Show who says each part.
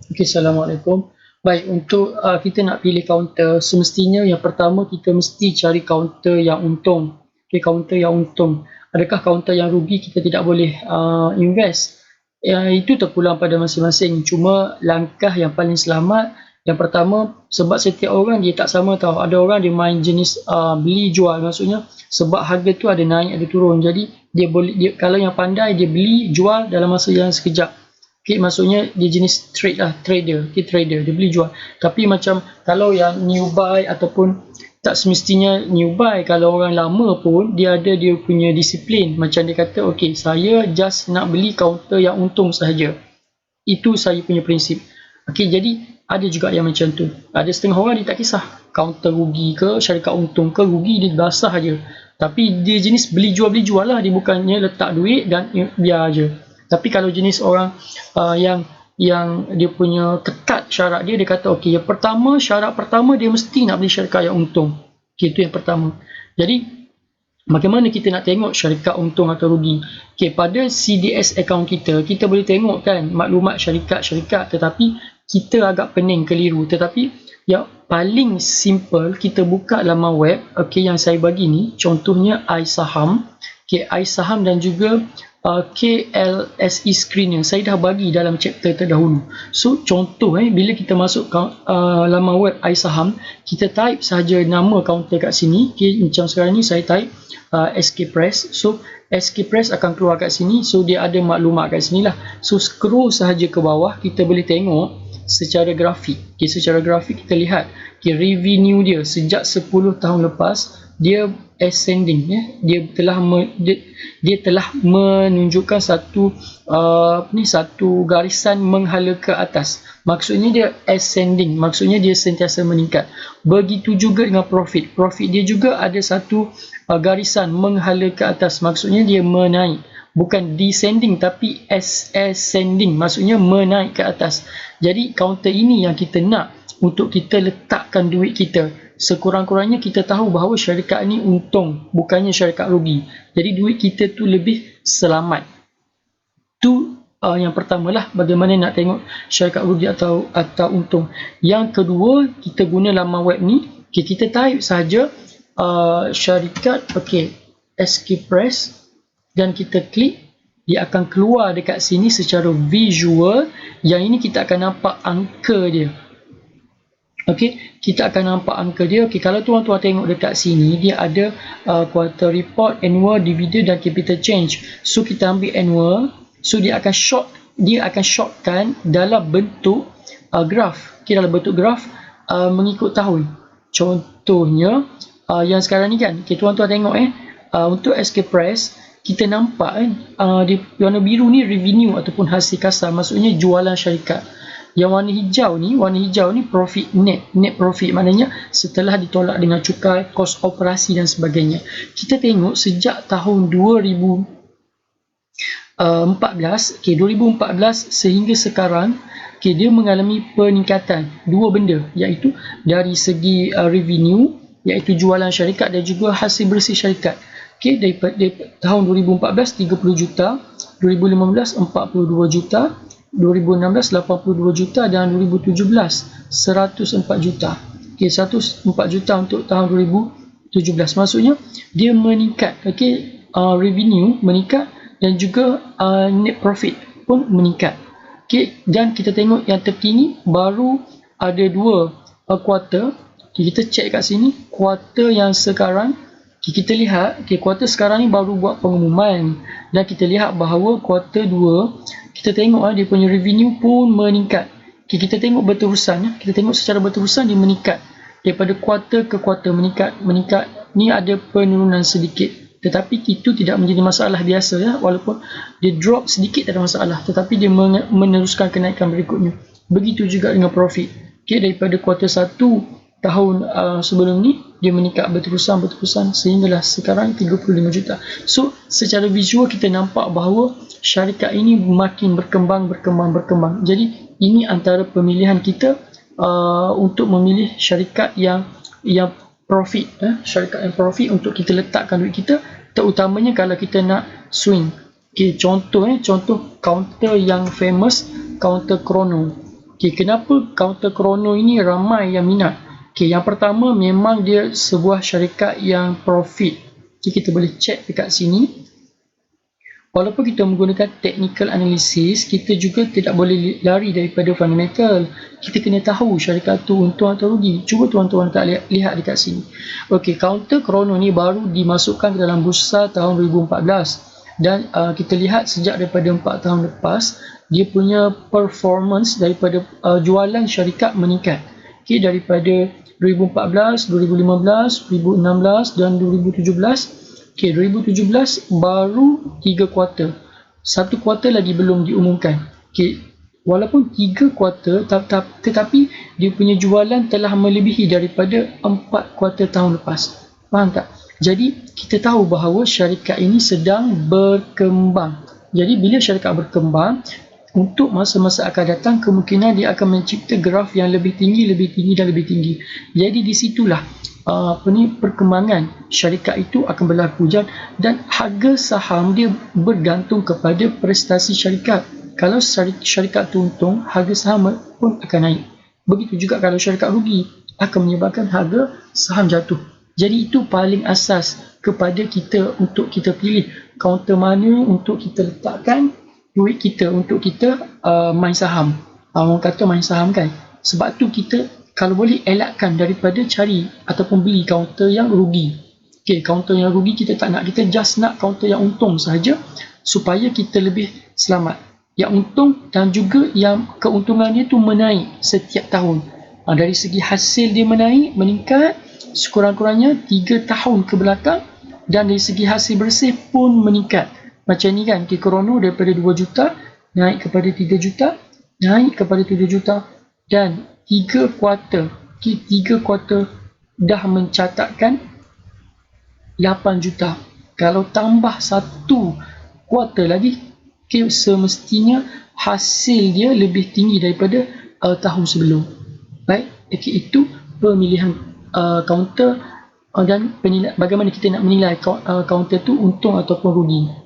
Speaker 1: Okey, Assalamualaikum. Baik, untuk kita nak pilih kaunter, semestinya yang pertama kita mesti cari kaunter yang untung. Okey, kaunter yang untung. Adakah kaunter yang rugi kita tidak boleh invest? Itu terpulang pada masing-masing. Cuma langkah yang paling selamat, yang pertama, sebab setiap orang dia tak sama tau. Ada orang dia main jenis beli jual, maksudnya sebab harga tu ada naik ada turun. Jadi kalau yang pandai dia beli jual dalam masa yang sekejap. Okay, maksudnya dia jenis trade lah, trader. Okay, trader, dia beli jual. Tapi macam kalau yang new buy ataupun tak semestinya new buy, kalau orang lama pun dia ada dia punya disiplin. Macam dia kata, okay, saya just nak beli kaunter yang untung sahaja. Itu saya punya prinsip. Okay, jadi ada juga yang macam tu. Ada setengah orang dia tak kisah kaunter rugi ke, syarikat untung ke, rugi dia basah je. Tapi dia jenis beli jual lah, dia bukannya letak duit dan biar je. Tapi kalau jenis orang yang dia punya ketat syarat dia, dia kata okey, yang pertama, syarat pertama dia mesti nak beli syarikat yang untung. Okay, itu yang pertama. Jadi bagaimana kita nak tengok syarikat untung atau rugi? Okay, pada CDS account kita, kita boleh tengok kan maklumat syarikat-syarikat, tetapi kita agak pening keliru. Tetapi yang paling simple, kita buka laman web, okay, yang saya bagi ni, contohnya iSaham, okay, iSaham dan juga KLSE Screener, saya dah bagi dalam chapter terdahulu. So contoh bila kita masuk laman web iSaham, kita type sahaja nama kaunter kat sini. Okay, macam sekarang ni saya type SK Press. So SK Press akan keluar kat sini. So dia ada maklumat kat sini lah. So scroll sahaja ke bawah, kita boleh tengok secara grafik. Okay, secara grafik kita lihat revenue dia sejak 10 tahun lepas dia ascending, dia telah menunjukkan satu garisan menghala ke atas. Maksudnya dia ascending, maksudnya dia sentiasa meningkat. Begitu juga dengan profit dia juga ada satu garisan menghala ke atas, maksudnya dia menaik, bukan descending tapi ascending, maksudnya menaik ke atas. Jadi kaunter ini yang kita nak untuk kita letakkan duit kita. Sekurang-kurangnya kita tahu bahawa syarikat ni untung, bukannya syarikat rugi. Jadi duit kita tu lebih selamat. Tu yang pertama lah, bagaimana nak tengok syarikat rugi atau untung. Yang kedua, kita guna laman web ni, kita type saja syarikat, SK Press, dan kita klik, dia akan keluar dekat sini secara visual. Yang ini kita akan nampak angka dia. Okey, kita akan nampak angka dia. Okey, kalau tuan-tuan tengok dekat sini, dia ada quarter report, annual, dividend dan capital change. So kita ambil annual. So dia akan shortkan dalam bentuk graf. Okey, dalam bentuk graf mengikut tahun. Contohnya yang sekarang ni kan. Okey, tuan-tuan tengok untuk SK Press, kita nampak di warna biru ni revenue ataupun hasil kasar, maksudnya jualan syarikat. Yang warna hijau ni profit net profit, maknanya setelah ditolak dengan cukai, kos operasi dan sebagainya. Kita tengok sejak tahun 2014 sehingga sekarang, dia mengalami peningkatan dua benda, iaitu dari segi revenue, iaitu jualan syarikat, dan juga hasil bersih syarikat. Daripada tahun 2014 30 juta, 2015 42 juta, 2016 82 juta, dan 2017 104 juta. 104 juta untuk tahun 2017. Maksudnya dia meningkat. Revenue meningkat dan juga net profit pun meningkat. Dan kita tengok yang terkini baru ada dua kuarter. Kita cek kat sini kuarter yang sekarang. Kita lihat kuarter sekarang ni baru buat pengumuman, dan kita lihat bahawa kuarter 2 kita tengok dia punya revenue pun meningkat. Kita tengok berterusan, kita tengok secara berterusan dia meningkat daripada kuarter ke kuarter, meningkat. Ni ada penurunan sedikit, tetapi itu tidak menjadi masalah biasa walaupun dia drop sedikit tak ada masalah, tetapi dia meneruskan kenaikan berikutnya. Begitu juga dengan profit. Daripada kuarter 1 tahun sebelum ni dia meningkat berterusan sehinggalah sekarang 35 juta. So secara visual kita nampak bahawa syarikat ini makin berkembang. Jadi ini antara pemilihan kita untuk memilih syarikat yang profit, syarikat yang profit untuk kita letakkan duit kita, terutamanya kalau kita nak swing. Contoh counter yang famous, counter Chrono. Okay, kenapa kaunter krono ini ramai yang minat? Okay, yang pertama memang dia sebuah syarikat yang profit. Okay, kita boleh check dekat sini. Walaupun kita menggunakan technical analysis, kita juga tidak boleh lari daripada fundamental. Kita kena tahu syarikat tu untung atau rugi. Cuba tuan-tuan lihat dekat sini. Okey, counter krono ni baru dimasukkan ke dalam bursa tahun 2014 dan kita lihat sejak daripada 4 tahun lepas, dia punya performance daripada jualan syarikat meningkat. Okey, daripada 2014, 2015, 2016 dan 2017. Okay, 2017 baru 3 kuarter. 1 kuarter lagi belum diumumkan. Okay, walaupun 3 kuarter tetapi dia punya jualan telah melebihi daripada 4 kuarter tahun lepas. Faham tak? Jadi kita tahu bahawa syarikat ini sedang berkembang. Jadi bila syarikat berkembang, untuk masa-masa akan datang kemungkinan dia akan mencipta graf yang lebih tinggi dan lebih tinggi. Jadi di situlah perkembangan syarikat itu akan berlaku dan harga saham dia bergantung kepada prestasi syarikat. Kalau syarikat tu untung, harga saham pun akan naik. Begitu juga kalau syarikat rugi, akan menyebabkan harga saham jatuh. Jadi itu paling asas kepada kita untuk kita pilih kaunter mana untuk kita letakkan duit kita untuk kita main saham. Orang kata main saham kan. Sebab tu kita kalau boleh elakkan daripada cari ataupun beli kaunter yang rugi. Okay, kaunter yang rugi kita tak nak. Kita just nak kaunter yang untung sahaja supaya kita lebih selamat. Yang untung dan juga yang keuntungannya tu menaik setiap tahun. Dari segi hasil dia meningkat sekurang-kurangnya 3 tahun ke belakang dan dari segi hasil bersih pun meningkat. Macam ni kan, krono daripada 2 juta naik kepada 3 juta, naik kepada 7 juta dan 3 kuarter dah mencatatkan 8 juta. Kalau tambah 1 kuarter lagi, semestinya hasil dia lebih tinggi daripada tahun sebelum. Baik, itu pemilihan kaunter dan bagaimana kita nak menilai kaunter tu untung ataupun rugi.